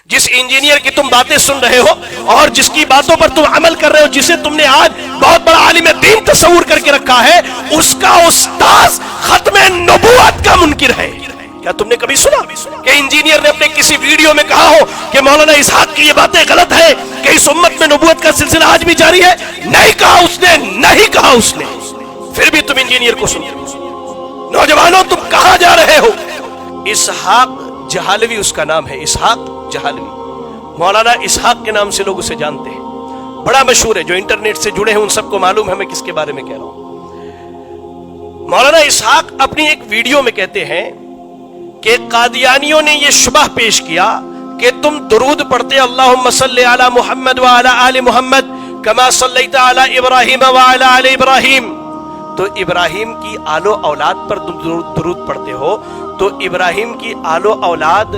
جس انجینئر کی تم باتیں سن رہے ہو اور جس کی باتوں پر تم عمل کر رہے ہو، جسے تم نے آج بہت بڑا عالم دین تصور کر کے رکھا ہے، اس کا استاذ ختم نبوت کا منکر ہے۔ کیا تم نے کبھی سنا کہ انجینئر نے اپنے کسی ویڈیو میں کہا ہو کہ مولانا اسحاق کی یہ باتیں غلط ہیں کہ اس امت میں نبوت کا سلسلہ آج بھی جاری ہے؟ نہیں کہا اس نے، نہیں کہا اس نے، پھر بھی تم انجینئر کو سنتے ہو۔ نوجوانوں تم کہاں جا رہے ہو؟ اسحاق جہالوی اس کا نام ہے، اسحاق جہالوی، مولانا اسحاق کے نام سے لوگ اسے جانتے ہیں، بڑا مشہور ہے۔ جو انٹرنیٹ سے جڑے ہیں ان سب کو معلوم ہے میں کس کے بارے میں کہہ رہا ہوں۔ مولانا اسحاق اپنی ایک ویڈیو میں کہتے ہیں کہ قادیانیوں نے یہ شبہ پیش کیا کہ تم درود پڑھتے اللہم صلی علی محمد وعلی آل محمد کما صلیت علی ابراہیم وعلی آل ابراہیم، تو ابراہیم کی آل و اولاد پر تم درود پڑھتے ہو، تو ابراہیم کی آل و اولاد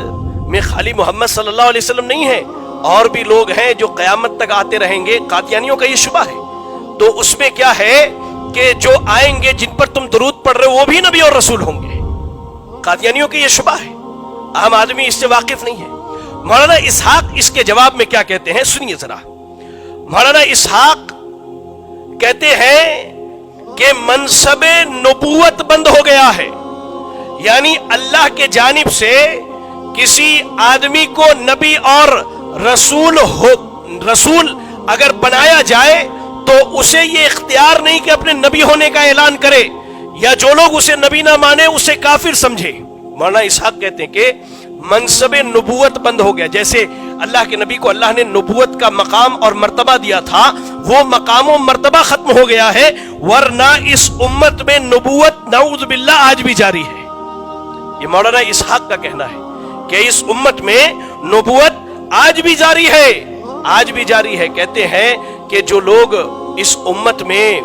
میں خالی محمد صلی اللہ علیہ وسلم نہیں ہے، اور بھی لوگ ہیں جو قیامت تک آتے رہیں گے۔ قادیانیوں کا یہ شبہ ہے، تو اس میں کیا ہے کہ جو آئیں گے جن پر تم درود پڑھ رہے ہو وہ بھی نبی اور رسول ہوں گے۔ قادیانیوں کی یہ شبہ ہے، عام آدمی اس سے واقف نہیں ہے۔ مولانا اسحاق اس کے جواب میں کیا کہتے ہیں سنیے ذرا۔ مولانا اسحاق کہتے ہیں کہ منصب نبوت بند ہو گیا ہے، یعنی اللہ کے جانب سے کسی آدمی کو نبی اور رسول اگر بنایا جائے تو اسے یہ اختیار نہیں کہ اپنے نبی ہونے کا اعلان کرے، یا جو لوگ اسے نبی نہ مانے اسے کافر سمجھے۔ مولانا اسحاق کہتے ہیں کہ منصب نبوت بند ہو گیا، جیسے اللہ کے نبی کو اللہ نے نبوت کا مقام اور مرتبہ دیا تھا، وہ مقام و مرتبہ ختم ہو گیا ہے، ورنہ اس امت میں نبوت نعوذ باللہ آج بھی جاری ہے۔ یہ مولانا اسحاق کا کہنا ہے کہ اس امت میں نبوت آج بھی جاری ہے، آج بھی جاری ہے۔ کہتے ہیں کہ جو لوگ اس امت میں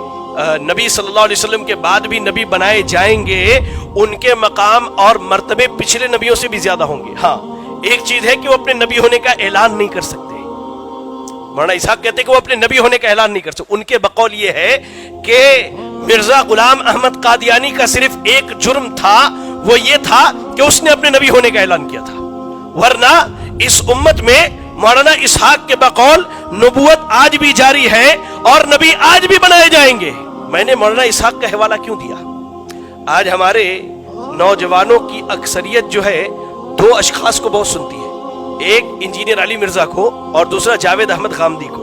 نبی صلی اللہ علیہ وسلم کے بعد بھی نبی بنائے جائیں گے، ان کے مقام اور مرتبے پچھلے نبیوں سے بھی زیادہ ہوں گے۔ ہاں ایک چیز ہے کہ وہ اپنے نبی ہونے کا اعلان نہیں کر سکتے، مولانا اسحاق کہتے ہیں کہ وہ اپنے نبی ہونے کا اعلان نہیں کر سکتے۔ ان کے بقول یہ ہے کہ مرزا غلام احمد قادیانی کا صرف ایک جرم تھا، وہ یہ تھا کہ اس نے اپنے نبی ہونے کا اعلان کیا تھا، ورنہ اس امت میں مولانا اسحاق کے بقول نبوت آج بھی جاری ہے اور نبی آج بھی بنائے جائیں گے۔ میں نے مولانا اسحاق کا حوالہ کیوں دیا؟ آج ہمارے نوجوانوں کی اکثریت جو ہے دو اشخاص کو بہت سنتی ہے، ایک انجینئر علی مرزا کو اور دوسرا جاوید احمد غامدی کو۔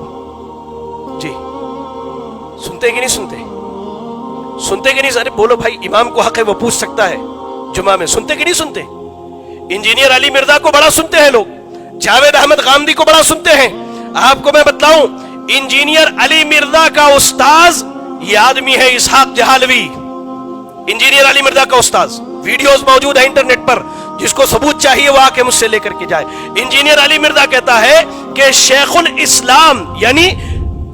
جی سنتے کہ نہیں سنتے؟ سنتے کہ نہیں؟ ارے بولو بھائی، امام کو حق ہے وہ پوچھ سکتا ہے جمعہ میں۔ سنتے کہ نہیں سنتے؟ انجینئر علی مرزا کو بڑا سنتے ہیں لوگ، جاوید احمد غامدی کو بڑا سنتے ہیں۔ آپ کو میں بتلاؤں، انجینئر علی مرزا کا استاذ یہ آدمی ہے اسحاق جہالوی، انجینئر علی مرزا کا استاذ۔ ویڈیوز موجود ہیں انٹرنیٹ پر، جس کو ثبوت چاہیے وہ آ کے مجھ سے لے کر کے جائے۔ انجینئر علی مرزا کہتا ہے کہ شیخ الاسلام یعنی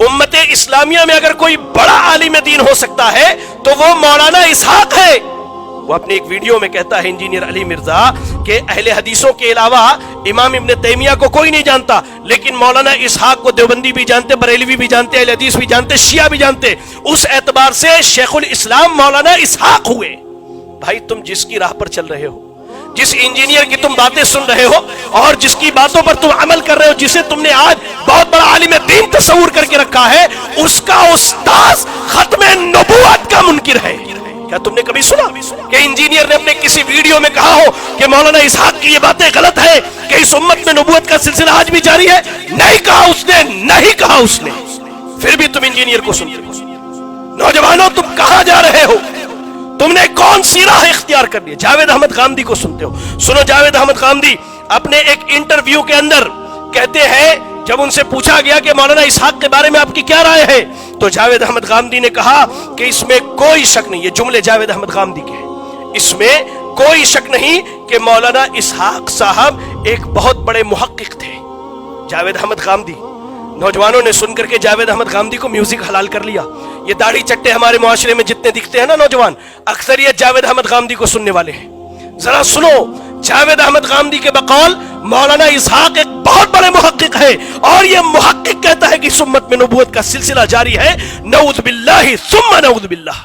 امت اسلامیہ میں اگر کوئی بڑا عالم دین ہو سکتا ہے تو وہ مولانا اسحاق ہے۔ وہ اپنے ایک ویڈیو میں کہتا ہے انجینئر علی مرزا کہ اہل حدیثوں کے علاوہ امام ابن تیمیہ کو کوئی نہیں جانتا، لیکن مولانا اسحاق کو دیوبندی بھی جانتے، بریلوی بھی جانتے، اہل حدیث بھی جانتے، شیعہ بھی جانتے۔ اس اعتبار سے شیخ الاسلام مولانا اسحاق ہوئے۔ بھائی تم جس کی راہ پر چل رہے ہو، جس انجینئر کی تم باتیں سن رہے ہو اور جس کی باتوں پر تم عمل کر رہے ہو، جسے تم نے آج بہت بڑا عالم دین تصور کر کے رکھا ہے، اس کا استاذ ختم نبوت کا منکر ہے۔ کیا تم نے کبھی سنا کہ انجینئر نے اپنے کسی ویڈیو میں کہا ہو کہ مولانا اسحاق کی یہ باتیں غلط ہیں کہ اس امت میں نبوت کا سلسلہ آج بھی جاری ہے؟ نہیں کہا اس نے، نہیں کہا اس نے، پھر بھی تم انجینئر کو سنتے ہو۔ نوجوانوں تم کہاں جا رہے ہو؟ تم نے کون سی راہ اختیار کر لی؟ جاوید احمد غامدی کو سنتے ہو۔ سنو، جاوید احمد غامدی اپنے ایک انٹرویو کے اندر کہتے ہیں، جب ان سے پوچھا گیا کہ مولانا اسحاق کے بارے میں آپ کی کیا رائے ہے، تو جاوید احمد غامدی نے کہا کہ اس میں کوئی شک نہیں، یہ جملے جاوید احمد غامدی کے ہیں، اس میں کوئی شک نہیں کہ مولانا اسحاق صاحب ایک بہت بڑے محقق تھے۔ جاوید احمد غامدی، نوجوانوں نے سن کر کے جاوید احمد غامدی کو میوزک حلال کر لیا۔ یہ داڑھی چٹے ہمارے معاشرے میں جتنے دکھتے ہیں نا نوجوان، اکثریت جاوید احمد غامدی کو سننے والے ہیں۔ ذرا سنو، جاوید احمد غامدی کے بقول مولانا اسحاق ایک بہت بڑے محقق ہے، اور یہ محقق کہتا ہے کہ اس امت میں نبوت کا سلسلہ جاری ہے، نعوذ باللہ ثم نعوذ باللہ۔